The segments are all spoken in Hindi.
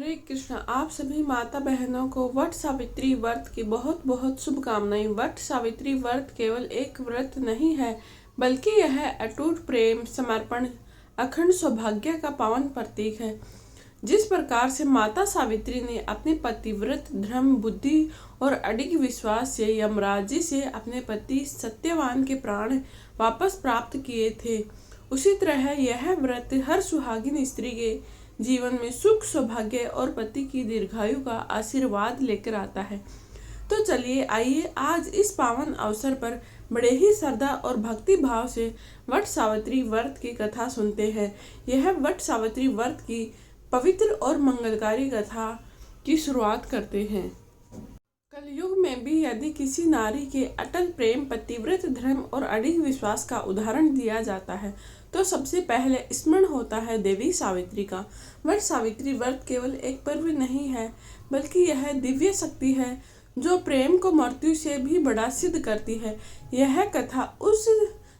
हरे कृष्ण। आप सभी माता बहनों को वट सावित्री व्रत की बहुत बहुत शुभकामनाएं। वट सावित्री व्रत केवल एक व्रत नहीं है, बल्कि यह अटूट प्रेम, समर्पण, अखंड सौभाग्य का पावन प्रतीक है। जिस प्रकार से माता सावित्री ने अपने पतिव्रत धर्म, बुद्धि और अडिग विश्वास से यमराज जी से अपने पति सत्यवान के प्राण वापस प्राप्त किए थे, उसी तरह यह व्रत हर सुहागिन स्त्री के जीवन में सुख, सौभाग्य और पति की दीर्घायु का आशीर्वाद लेकर आता है। तो चलिए आइए आज इस पावन अवसर पर बड़े ही श्रद्धा और भक्ति भाव से वट सावित्री व्रत की कथा सुनते हैं। यह वट सावित्री व्रत की पवित्र और मंगलकारी कथा की शुरुआत करते हैं। कलयुग में भी यदि किसी नारी के अटल प्रेम, पतिव्रत धर्म और अडिग विश्वास का उदाहरण दिया जाता है तो सबसे पहले स्मरण होता है देवी सावित्री का। वट सावित्री व्रत केवल एक पर्व नहीं है, बल्कि यह दिव्य शक्ति है जो प्रेम को मृत्यु से भी बड़ा सिद्ध करती है। यह कथा उस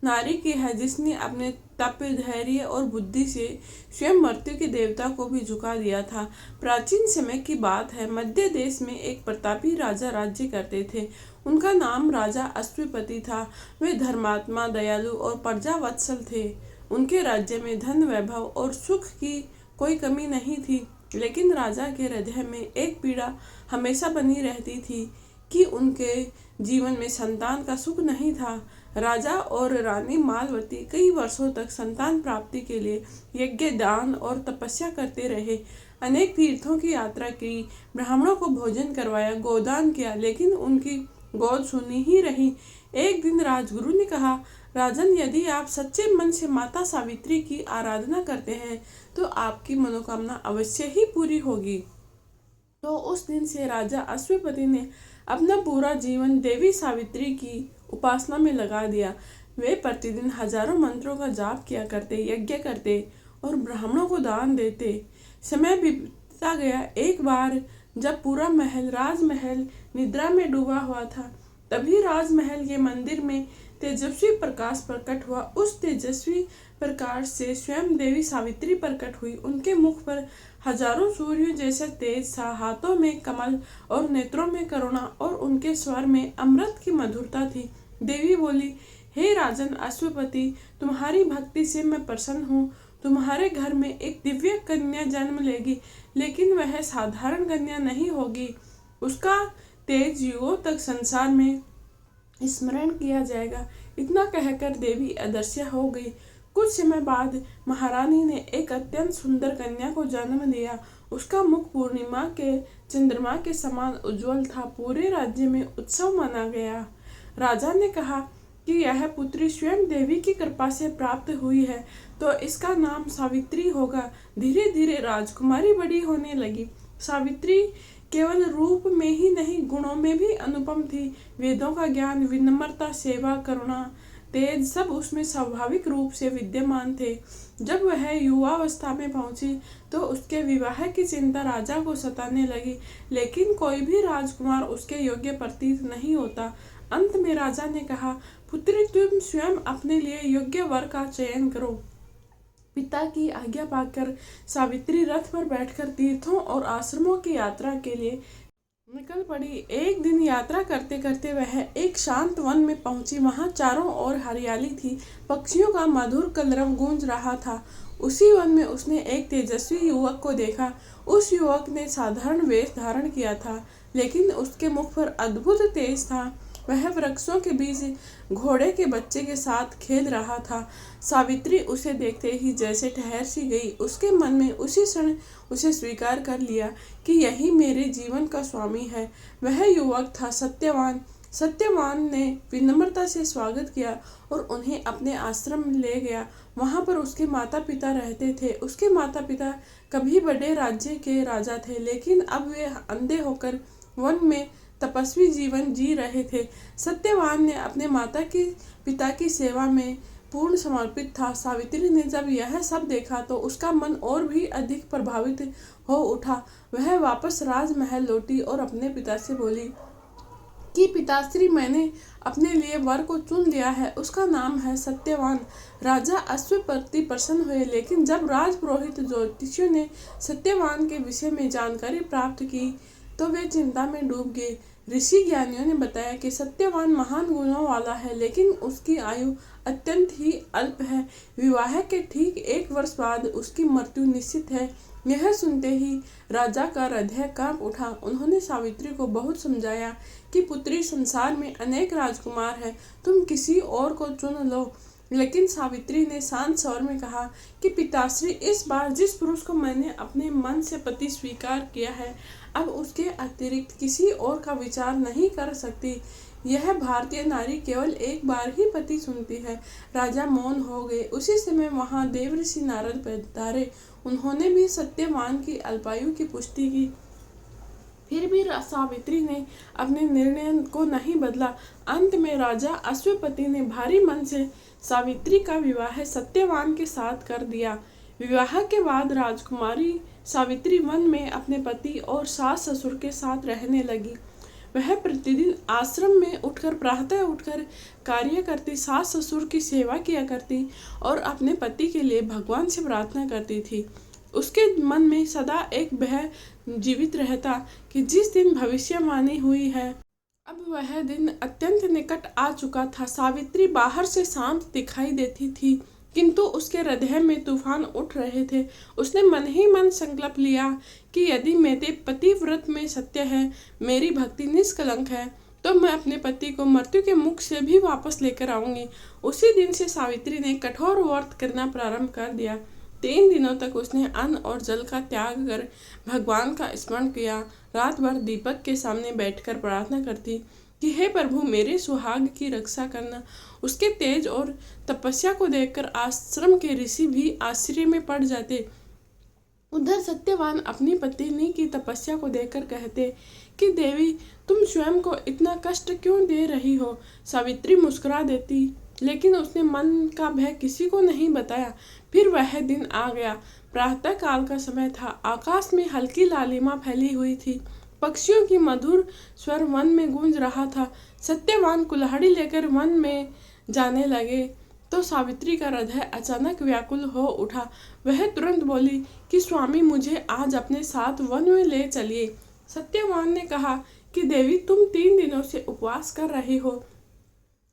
नारी की है जिसने अपने तप, धैर्य और बुद्धि से स्वयं मृत्यु के देवता को भी झुका दिया था। प्राचीन समय की बात है। मध्य देश में एक प्रतापी राजा राज्य करते थे। उनका नाम राजा अश्वपति था। वे धर्मात्मा, दयालु और प्रजावत्सल थे। उनके राज्य में धन, वैभव और सुख की कोई कमी नहीं थी, लेकिन राजा के हृदय में एक पीड़ा हमेशा बनी रहती थी कि उनके जीवन में संतान का सुख नहीं था। राजा और रानी मालवती कई वर्षों तक संतान प्राप्ति के लिए यज्ञ, दान और तपस्या करते रहे। अनेक तीर्थों की यात्रा की, ब्राह्मणों को भोजन करवाया, गोदान किया, लेकिन उनकी गोद सुनी ही रही। एक दिन राजगुरु ने कहा, राजन, यदि आप सच्चे मन से माता सावित्री की आराधना करते हैं तो आपकी मनोकामना अवश्य ही पूरी होगी। तो उस दिन से राजा अश्वपति ने अपना पूरा जीवन देवी सावित्री की उपासना में लगा दिया। वे प्रतिदिन हजारों मंत्रों का जाप किया करते, यज्ञ करते और ब्राह्मणों को दान देते। समय बीतता गया। एक बार जब पूरा राजमहल निद्रा में डूबा हुआ था, तभी राजमहल के मंदिर में तेजस्वी प्रकाश प्रकट हुआ। उस तेजस्वी प्रकाश से स्वयं देवी सावित्री प्रकट हुई। उनके मुख पर हजारों सूर्यों जैसा तेज था, हाथों में कमल और नेत्रों में करुणा और उनके स्वर में अमृत की मधुरता थी। देवी बोली, हे राजन अश्वपति, तुम्हारी भक्ति से मैं प्रसन्न हूँ। तुम्हारे घर में एक दिव्य कन्या जन्म लेगी, लेकिन वह साधारण कन्या नहीं होगी। उसका तेज युगों तक संसार में स्मरण किया जाएगा। इतना कहकर देवी अदृश्य हो गई। कुछ समय बाद महारानी ने एक अत्यंत सुंदर कन्या को जन्म दिया। उसका मुख पूर्णिमा के चंद्रमा के समान उज्जवल था। पूरे राज्य में उत्सव मना गया। राजा ने कहा कि यह पुत्री स्वयं देवी की कृपा से प्राप्त हुई है, तो इसका नाम सावित्री होगा। धीरे धीरे राजकुमारी बड़ी होने लगी। सावित्री केवल रूप में ही नहीं, गुणों में भी अनुपम थी। वेदों का ज्ञान, विनम्रता, सेवा, करुणा, तेज सब उसमें स्वाभाविक रूप से विद्यमान थे। जब वह युवावस्था में पहुंची तो उसके विवाह की चिंता राजा को सताने लगी, लेकिन कोई भी राजकुमार उसके योग्य प्रतीत नहीं होता। अंत में राजा ने कहा, पुत्री, तुम स्वयं अपने लिए योग्य वर का चयन करो। पिता की आज्ञा पाकर सावित्री रथ पर बैठकर तीर्थों और आश्रमों की यात्रा के लिए निकल पड़ी। एक दिन यात्रा करते करते वह एक शांत वन में पहुंची। वहां चारों ओर हरियाली थी, पक्षियों का मधुर कलरव गूंज रहा था। उसी वन में उसने एक तेजस्वी युवक को देखा। उस युवक ने साधारण वेश धारण किया था, लेकिन उसके मुख पर अद्भुत तेज था। वह वृक्षों के बीच घोड़े के बच्चे के साथ खेल रहा था। सावित्री उसे देखते ही जैसे ठहर सी गई। उसके मन में उसी क्षण उसे स्वीकार कर लिया कि यही मेरे जीवन का स्वामी है। वह युवक था सत्यवान। सत्यवान ने विनम्रता से स्वागत किया और उन्हें अपने आश्रम ले गया। वहां पर उसके माता पिता रहते थे। उसके माता पिता कभी बड़े राज्य के राजा थे, लेकिन अब वे अंधे होकर वन में तपस्वी जीवन जी रहे थे। सत्यवान ने अपने पिता की सेवा में पूर्ण समर्पित था। सावित्री ने जब यह सब देखा तो उसका मन और भी अधिक प्रभावित हो उठा। वह वापस राजमहल लौटी और अपने पिता से बोली, कि पिताश्री, मैंने अपने लिए वर को चुन लिया है, उसका नाम है सत्यवान। राजा अश्वपति प्रसन्न हुए, लेकिन जब राजपुरोहित ज्योतिषियों ने सत्यवान के विषय में जानकारी प्राप्त की तो वे चिंता में डूब गए। ऋषि ज्ञानियों ने बताया कि सत्यवान महान गुणों वाला है, लेकिन उसकी आयु अत्यंत ही अल्प है। विवाह के ठीक 1 वर्ष बाद उसकी मृत्यु निश्चित है। यह सुनते ही राजा का हृदय कांप उठा। उन्होंने सावित्री को बहुत समझाया कि पुत्री, संसार में अनेक राजकुमार हैं, तुम किसी और को चुन लो। लेकिन सावित्री ने शांत स्वर में कहा कि पिताश्री, इस बार जिस पुरुष को मैंने अपने मन से पति स्वीकार किया है, अब उसके अतिरिक्त किसी और का विचार नहीं कर सकती। यह भारतीय नारी केवल एक बार ही पति चुनती है। राजा मौन हो गए। उसी समय वहां देवऋषि नारद पधारे। उन्होंने भी सत्यवान की अल्पायु की पुष्टि की। फिर भी सावित्री ने अपने निर्णय को नहीं बदला। अंत में राजा अश्वपति ने भारी मन से सावित्री का विवाह सत्यवान के साथ कर दिया। विवाह के बाद राजकुमारी सावित्री वन में अपने पति और सास ससुर के साथ रहने लगी। वह प्रतिदिन आश्रम में उठकर प्रातः उठकर कार्य करती, सास ससुर की सेवा किया करती और अपने पति के लिए भगवान से प्रार्थना करती थी। उसके मन में सदा एक भय जीवित रहता कि जिस दिन भविष्यवाणी हुई है, अब वह दिन अत्यंत निकट आ चुका था। सावित्री बाहर से शांत दिखाई देती थी, किंतु उसके हृदय में तूफान उठ रहे थे। उसने मन ही मन संकल्प लिया कि यदि मेरे पतिव्रत में सत्य है, मेरी भक्ति निष्कलंक है, तो मैं अपने पति को मृत्यु के मुख से भी वापस लेकर आऊंगी। उसी दिन से सावित्री ने कठोर व्रत करना प्रारंभ कर दिया। 3 दिनों तक उसने अन्न और जल का त्याग कर भगवान का स्मरण किया। रात भर दीपक के सामने बैठकर प्रार्थना करती कि हे प्रभु, मेरे सुहाग की रक्षा करना। उसके तेज और तपस्या को देखकर आश्रम के ऋषि भी आश्चर्य में पड़ जाते। उधर सत्यवान अपनी पत्नी की तपस्या को देखकर कहते कि देवी, तुम स्वयं को इतना कष्ट क्यों दे रही हो। सावित्री मुस्कुरा देती, लेकिन उसने मन का भय किसी को नहीं बताया। फिर वह दिन आ गया। प्रातः काल का समय था। आकाश में हल्की लालिमा फैली हुई थी। पक्षियों की मधुर स्वर वन में गूंज रहा था। सत्यवान कुल्हाड़ी लेकर वन में जाने लगे तो सावित्री का हृदय अचानक व्याकुल हो उठा। वह तुरंत बोली कि स्वामी, मुझे आज अपने साथ वन में ले चलिए। सत्यवान ने कहा कि देवी, तुम 3 दिनों से उपवास कर रही हो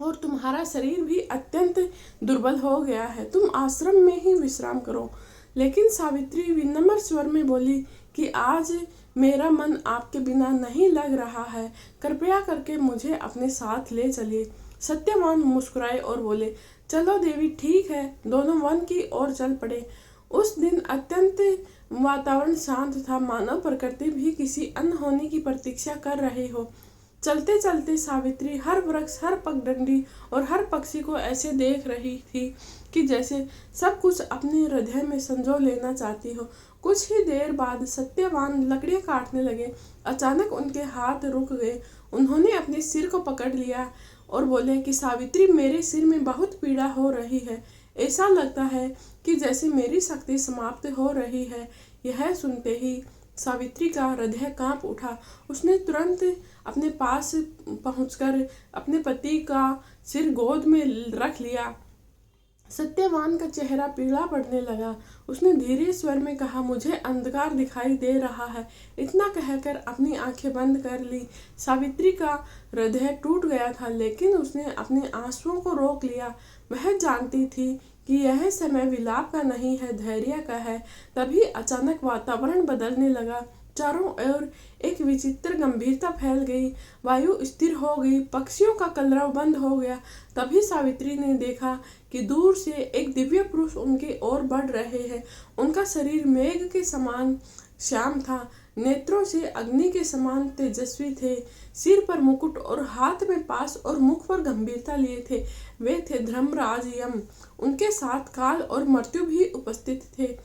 और तुम्हारा शरीर भी अत्यंत दुर्बल हो गया है, तुम आश्रम में ही विश्राम करो। लेकिन सावित्री विनम्र स्वर में बोली कि आज मेरा मन आपके बिना नहीं लग रहा है, कृपया करके मुझे अपने साथ ले चलिए। सत्यवान मुस्कुराए और बोले, चलो देवी, ठीक है। दोनों वन की ओर चल पड़े। उस दिन अत्यंत वातावरण शांत था, मानो प्रकृति भी किसी अनहोनी की प्रतीक्षा कर रही हो। चलते चलते सावित्री हर वृक्ष, हर पगडंडी और हर पक्षी को ऐसे देख रही थी कि जैसे सब कुछ अपने हृदय में संजो लेना चाहती हो। कुछ ही देर बाद सत्यवान लकड़ियां काटने लगे। अचानक उनके हाथ रुक गए। उन्होंने अपने सिर को पकड़ लिया और बोले कि सावित्री, मेरे सिर में बहुत पीड़ा हो रही है। ऐसा लगता है कि जैसे मेरी शक्ति समाप्त हो रही है। यह सुनते ही सावित्री का हृदय कांप उठा। उसने तुरंत अपने पास पहुंचकर अपने पति का सिर गोद में रख लिया। सत्यवान का चेहरा पीला पड़ने लगा। उसने धीरे स्वर में कहा, मुझे अंधकार दिखाई दे रहा है। इतना कहकर अपनी आंखें बंद कर ली। सावित्री का हृदय टूट गया था, लेकिन उसने अपने आंसुओं को रोक लिया। वह जानती थी कि यह समय विलाप का नहीं है, धैर्य का है। तभी अचानक वातावरण बदलने लगा। चारों ओर एक विचित्र गंभीरता फैल गई। वायु स्थिर हो गई। पक्षियों का कलरव बंद हो गया। तभी सावित्री ने देखा कि दूर से एक दिव्य पुरुष उनके ओर बढ़ रहे हैं। उनका शरीर मेघ के समान श्याम था, नेत्रों से अग्नि के समान तेजस्वी थे। सिर पर मुकुट और हाथ में पास और मुख पर गंभीरता लिए थे। वे थे धर्मराज यम। उनके साथ काल और मृत्यु भी उपस्थित थे।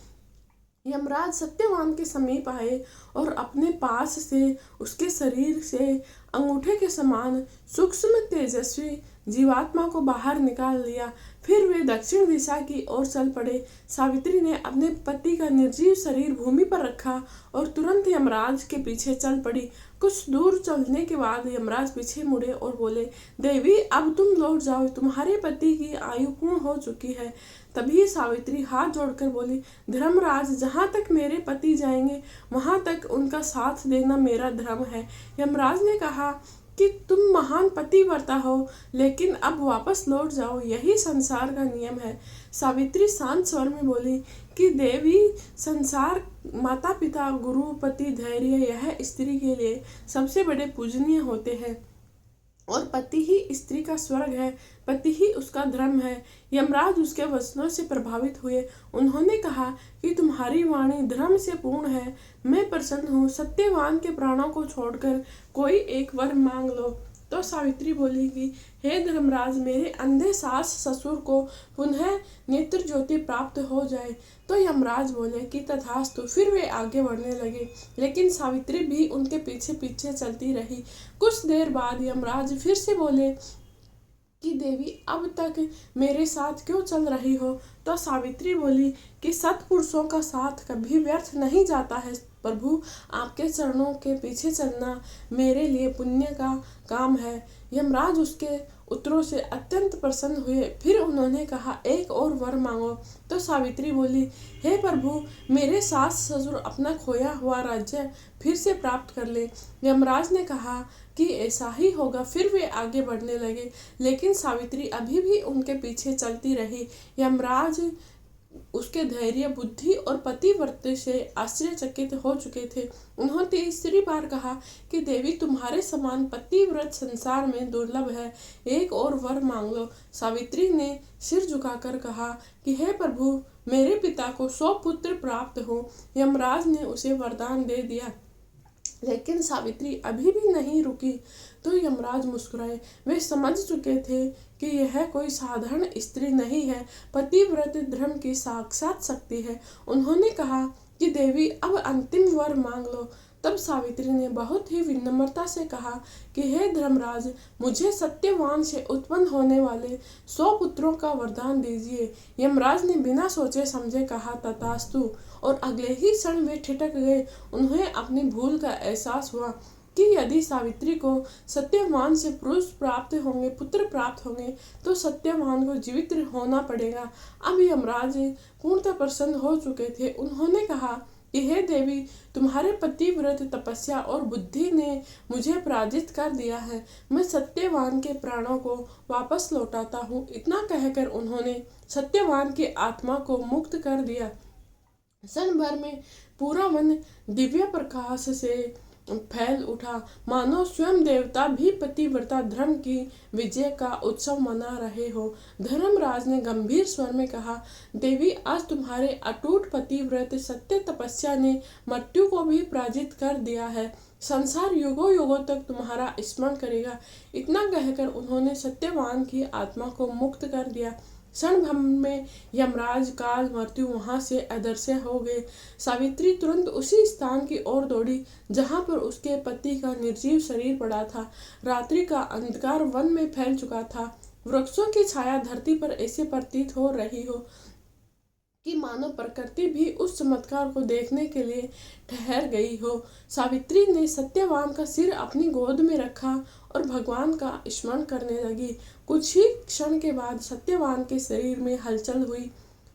यमराज सत्यवान के समीप आए और अपने पास से उसके शरीर से अंगूठे के समान सूक्ष्म तेजस्वी जीवात्मा को बाहर निकाल लिया। फिर वे दक्षिण दिशा की ओर चल पड़े। सावित्री ने अपने पति का निर्जीव शरीर भूमि पर रखा और तुरंत यमराज के पीछे चल पड़ी। कुछ दूर चलने के बाद यमराज पीछे मुड़े और बोले, देवी अब तुम लौट जाओ, तुम्हारे पति की आयु पूर्ण हो चुकी है। तभी सावित्री हाथ जोड़कर बोली, धर्मराज, जहाँ तक मेरे पति जाएंगे वहां तक उनका साथ देना मेरा धर्म है। यमराज ने कहा कि तुम महान पतिव्रता हो, लेकिन अब वापस लौट जाओ, यही संसार का नियम है। सावित्री शांत स्वर में बोली कि देवी, संसार, माता पिता, गुरु, पति, धैर्य यह स्त्री के लिए सबसे बड़े पूजनीय होते हैं और पति ही स्त्री का स्वर्ग है, पति ही उसका धर्म है। यमराज उसके वचनों से प्रभावित हुए। उन्होंने कहा कि तुम्हारी वाणी धर्म से पूर्ण है, मैं प्रसन्न हूँ। सत्यवान के प्राणों को छोड़कर कोई एक वर मांग लो। तो सावित्री बोली कि हे धर्मराज, मेरे अंधे सास ससुर को पुनः नेत्र ज्योति प्राप्त हो जाए। तो यमराज बोले कि तथास्तु। फिर वे आगे बढ़ने लगे, लेकिन सावित्री भी उनके पीछे पीछे चलती रही। कुछ देर बाद यमराज फिर से बोले कि देवी, अब तक मेरे साथ क्यों चल रही हो? तो सावित्री बोली कि सत्पुरुषों का साथ कभी व्यर्थ नहीं जाता है प्रभु, आपके चरणों के पीछे चलना मेरे लिए पुण्य का काम है। यमराज उसके उत्तरों से अत्यंत प्रसन्न हुए। फिर उन्होंने कहा, एक और वर मांगो। तो सावित्री बोली, हे प्रभु, मेरे सास ससुर अपना खोया हुआ राज्य फिर से प्राप्त कर ले। यमराज ने कहा कि ऐसा ही होगा। फिर वे आगे बढ़ने लगे, लेकिन सावित्री अभी भी उनके पीछे चलती रही। यमराज उसके धैर्य, बुद्धि और पतिव्रता से आश्चर्यचकित हो चुके थे। उन्होंने तीसरी बार कहा कि देवी, तुम्हारे समान पतिव्रत संसार में दुर्लभ है, एक और वर मांग लो। सावित्री ने सिर झुकाकर कहा कि हे प्रभु, मेरे पिता को 100 पुत्र प्राप्त हो। यमराज ने उसे वरदान दे दिया, लेकिन सावित्री अभी भी नहीं रुकी। तो यमराज मुस्कुराए। वे समझ चुके थे कि यह कोई साधारण स्त्री नहीं है, पतिव्रत धर्म की साक्षात शक्ति है। उन्होंने कहा कि देवी, अब अंतिम वर मांग लो। तब सावित्री ने बहुत ही विनम्रता से कहा कि हे धर्मराज, मुझे सत्यवान से उत्पन्न होने वाले 100 पुत्रों का वरदान दीजिए। यमराज ने बिना सोचे समझे कहा, तथास्तु। और अगले ही क्षण वे ठिठक गए। उन्हें अपनी भूल का एहसास हुआ कि यदि सावित्री को सत्यवान से पुत्र प्राप्त होंगे तो सत्यवान को जीवित होना पड़ेगा। अब यमराज पूर्णतः प्रसन्न हो चुके थे। उन्होंने कहा कि हे देवी, तुम्हारे पतिव्रत तपस्या और बुद्धि ने मुझे पराजित कर दिया है। मैं सत्यवान के प्राणों को वापस लौटाता हूँ। इतना कहकर उन्होंने सत्यवान की आत्मा को मुक्त कर दिया। क्षण भर में पूरा वन दिव्य प्रकाश से फैल उठा, मानो स्वयं देवता भी पतिव्रता धर्म की विजय का उत्सव मना रहे हो। धर्मराज ने गंभीर स्वर में कहा, देवी, आज तुम्हारे अटूट पतिव्रत सत्य तपस्या ने मृत्यु को भी पराजित कर दिया है। संसार युगों युगों तक तुम्हारा स्मरण करेगा। इतना कहकर उन्होंने सत्यवान की आत्मा को मुक्त कर दिया। क्षण भर में यमराज, काल, मृत्यु वहां से अदृश्य हो गए। सावित्री तुरंत उसी स्थान की ओर दौड़ी जहां पर उसके पति का निर्जीव शरीर पड़ा था। रात्रि का अंधकार वन में फैल चुका था। वृक्षों की छाया धरती पर ऐसे प्रतीत हो रही हो कि मानो प्रकृति भी उस चमत्कार को देखने के लिए ठहर गई हो। सावित्री ने सत्यवान का सिर अपनी गोद में रखा और भगवान का स्मरण करने लगी। कुछ ही क्षण के बाद सत्यवान के शरीर में हलचल हुई।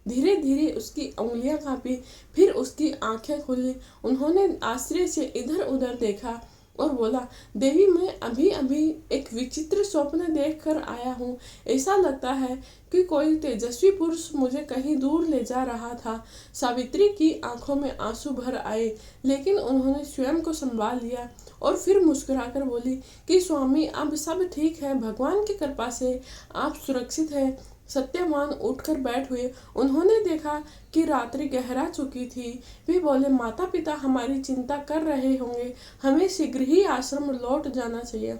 धीरे धीरे उसकी उंगलियां कांपी, फिर उसकी आंखें खुली। उन्होंने आश्चर्य से इधर उधर देखा और बोला, देवी, मैं अभी अभी एक विचित्र स्वप्न देख कर आया हूँ। ऐसा लगता है कि कोई तेजस्वी पुरुष मुझे कहीं दूर ले जा रहा था। सावित्री की आंखों में आंसू भर आए, लेकिन उन्होंने स्वयं को संभाल लिया और फिर मुस्कुराकर बोली कि स्वामी, अब सब ठीक है, भगवान की कृपा से आप सुरक्षित हैं। सत्यवान उठकर बैठ हुए। उन्होंने देखा कि रात्रि गहरा चुकी थी। वे बोले, माता पिता हमारी चिंता कर रहे होंगे, हमें शीघ्र ही आश्रम लौट जाना चाहिए।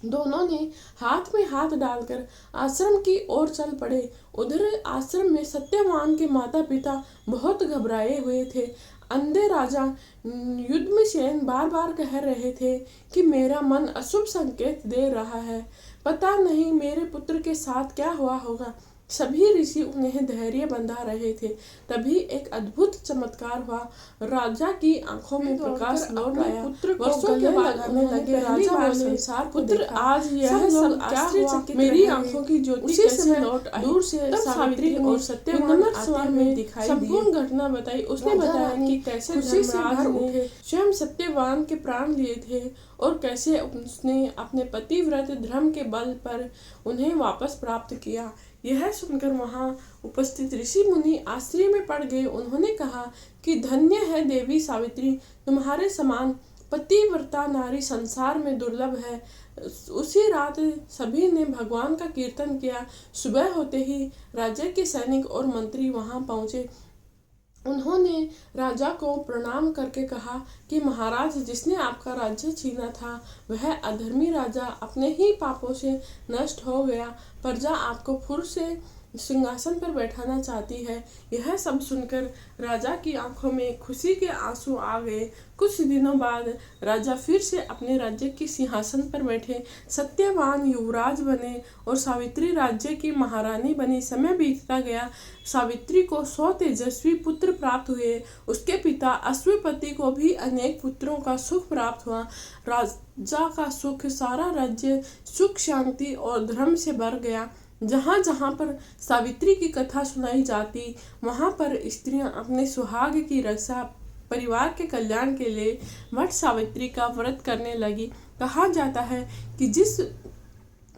दोनों ने हाथ में हाथ डालकर आश्रम की ओर चल पड़े। उधर आश्रम में सत्यवान के माता पिता बहुत घबराए हुए थे। अंधे राजा युद्धसेन बार बार कह रहे थे कि मेरा मन अशुभ संकेत दे रहा है, पता नहीं मेरे पुत्र के साथ क्या हुआ होगा। सभी ऋषि उन्हें धैर्य बंधा रहे थे। तभी एक अद्भुत चमत्कार हुआ। राजा की आंखों में प्रकाश लौट आया। वर्षों के बाद उन्हें लगे राजा बोले, संसार पुत्र आज यह सब क्या हुआ? मेरी आंखों की ज्योति कैसे लौट आई? दूर से सावित्री और सत्यवान स्वर में दिखाई संपूर्ण घटना बताई। उसने बताया कि कैसे खुशी से भर उठे स्वयं सत्यवान के प्राण लिए थे और कैसे उसने अपने पतिव्रत धर्म के बल पर उन्हें वापस प्राप्त किया। यह सुनकर वहां उपस्थित ऋषि मुनि आश्चर्य में पड़ गए। उन्होंने कहा कि धन्य है देवी सावित्री, तुम्हारे समान पतिव्रता नारी संसार में दुर्लभ है। उसी रात सभी ने भगवान का कीर्तन किया। सुबह होते ही राज्य के सैनिक और मंत्री वहां पहुंचे। उन्होंने राजा को प्रणाम करके कहा कि महाराज, जिसने आपका राज्य छीना था वह अधर्मी राजा अपने ही पापों से नष्ट हो गया। प्रजा आपको फिर से सिंहासन पर बैठाना चाहती है। यह सब सुनकर राजा की आंखों में खुशी के आंसू आ गए। कुछ दिनों बाद राजा फिर से अपने राज्य के सिंहासन पर बैठे। सत्यवान युवराज बने और सावित्री राज्य की महारानी बनी। समय बीतता गया। सावित्री को 100 तेजस्वी पुत्र प्राप्त हुए। उसके पिता अश्वपति को भी अनेक पुत्रों का सुख प्राप्त हुआ। राजा का सुख, सारा राज्य सुख शांति और धर्म से भर गया। जहाँ जहाँ पर सावित्री की कथा सुनाई जाती वहाँ पर स्त्रियां अपने सुहाग की रक्षा, परिवार के कल्याण के लिए वट सावित्री का व्रत करने लगी। कहा जाता है कि जिस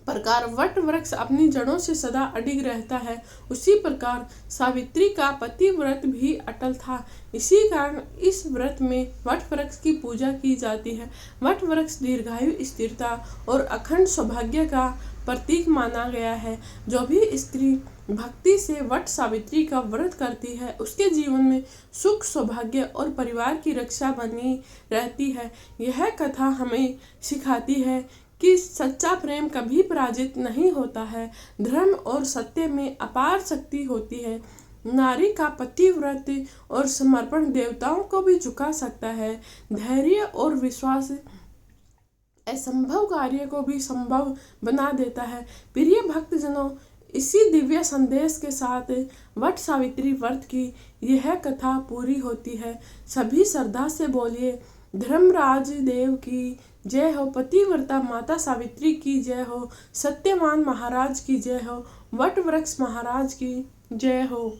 प्रकार वट वृक्ष अपनी जड़ों से सदा अडिग रहता है, उसी प्रकार सावित्री का पतिव्रत भी अटल था। इसी कारण इस व्रत में वट वृक्ष की पूजा की जाती है। वट वृक्ष दीर्घायु, स्थिरता और अखंड सौभाग्य का प्रतीक माना गया है। जो भी स्त्री भक्ति से वट सावित्री का व्रत करती है उसके जीवन में सुख, सौभाग्य और परिवार की रक्षा बनी रहती है। यह कथा हमें सिखाती है कि सच्चा प्रेम कभी पराजित नहीं होता है। धर्म और सत्य में अपार शक्ति होती है। नारी का पतिव्रत और समर्पण देवताओं को भी झुका सकता है। धैर्य और विश्वास असंभव कार्य को भी संभव बना देता है। प्रिय भक्तजनों, इसी दिव्य संदेश के साथ वट सावित्री व्रत की यह कथा पूरी होती है। सभी श्रद्धा से बोलिए, धर्मराज देव की जय हो, पतिव्रता माता सावित्री की जय हो, सत्यवान महाराज की जय हो, वट वृक्ष महाराज की जय हो।